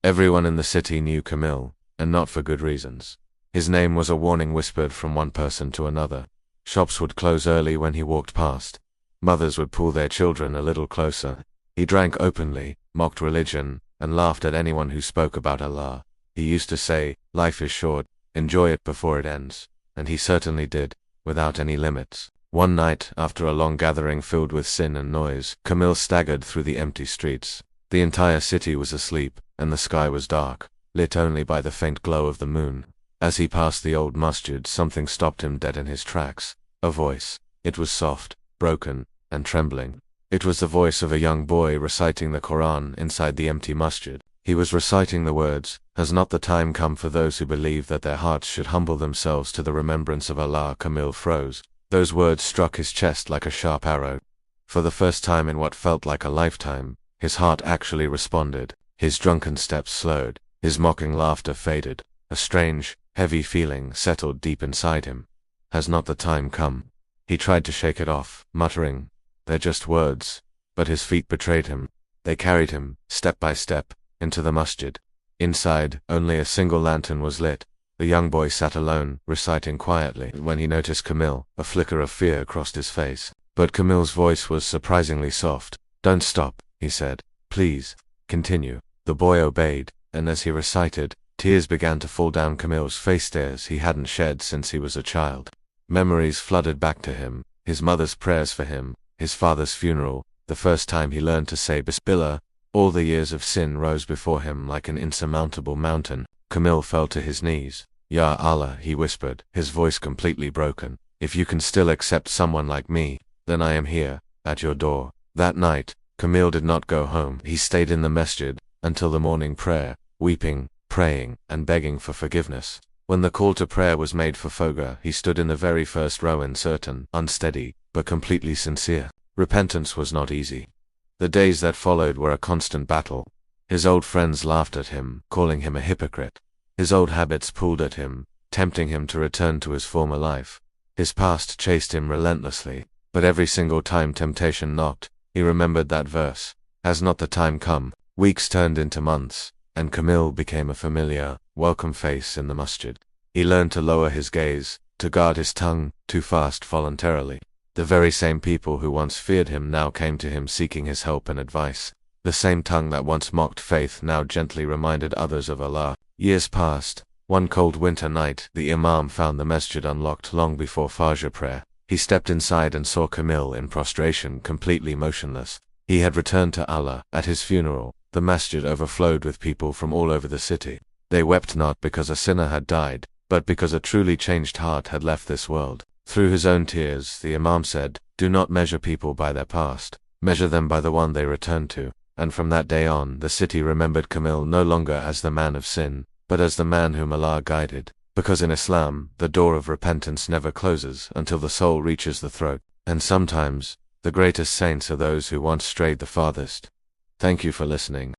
Everyone in the city knew Kamil, and not for good reasons. His name was a warning whispered from one person to another. Shops would close early when he walked past. Mothers would pull their children a little closer. He drank openly, mocked religion, and laughed at anyone who spoke about Allah. He used to say, "Life is short, enjoy it before it ends." And he certainly did, without any limits. One night, after a long gathering filled with sin and noise, Kamil staggered through the empty streets. The entire city was asleep, and the sky was dark, lit only by the faint glow of the moon. As he passed the old masjid, something stopped him dead in his tracks. A voice. It was soft, broken, and trembling. It was the voice of a young boy reciting the Qur'an inside the empty masjid. He was reciting the words, "Has not the time come for those who believe that their hearts should humble themselves to the remembrance of Allah?" Kamil froze. Those words struck his chest like a sharp arrow. For the first time in what felt like a lifetime, his heart actually responded. His drunken steps slowed. His mocking laughter faded. A strange, heavy feeling settled deep inside him. Has not the time come? He tried to shake it off, muttering, "They're just words." But his feet betrayed him. They carried him, step by step, into the masjid. Inside, only a single lantern was lit. The young boy sat alone, reciting quietly. When he noticed Kamil, a flicker of fear crossed his face. But Kamil's voice was surprisingly soft. "Don't stop," he said. "Please, continue." The boy obeyed, and as he recited, tears began to fall down Kamil's face, tears he hadn't shed since he was a child. Memories flooded back to him, his mother's prayers for him, his father's funeral, the first time he learned to say Bismillah. All the years of sin rose before him like an insurmountable mountain. Kamil fell to his knees. "Ya Allah," he whispered, his voice completely broken. "If you can still accept someone like me, then I am here, at your door." That night, Kamil did not go home. He stayed in the masjid until the morning prayer, weeping, praying, and begging for forgiveness. When the call to prayer was made for Fajr, he stood in the very first row, uncertain, unsteady, but completely sincere. Repentance was not easy. The days that followed were a constant battle. His old friends laughed at him, calling him a hypocrite. His old habits pulled at him, tempting him to return to his former life. His past chased him relentlessly, but every single time temptation knocked, he remembered that verse. Has not the time come? Weeks turned into months, and Kamil became a familiar, welcome face in the masjid. He learned to lower his gaze, to guard his tongue, to fast voluntarily. The very same people who once feared him now came to him seeking his help and advice. The same tongue that once mocked faith now gently reminded others of Allah. Years passed. One cold winter night, the Imam found the masjid unlocked long before Fajr prayer. He stepped inside and saw Kamil in prostration, completely motionless. He had returned to Allah. At his funeral, the masjid overflowed with people from all over the city. They wept not because a sinner had died, but because a truly changed heart had left this world. Through his own tears, the Imam said, "Do not measure people by their past. Measure them by the one they return to." And from that day on, the city remembered Kamil no longer as the man of sin, but as the man whom Allah guided. Because in Islam, the door of repentance never closes until the soul reaches the throat. And sometimes, the greatest saints are those who once strayed the farthest. Thank you for listening.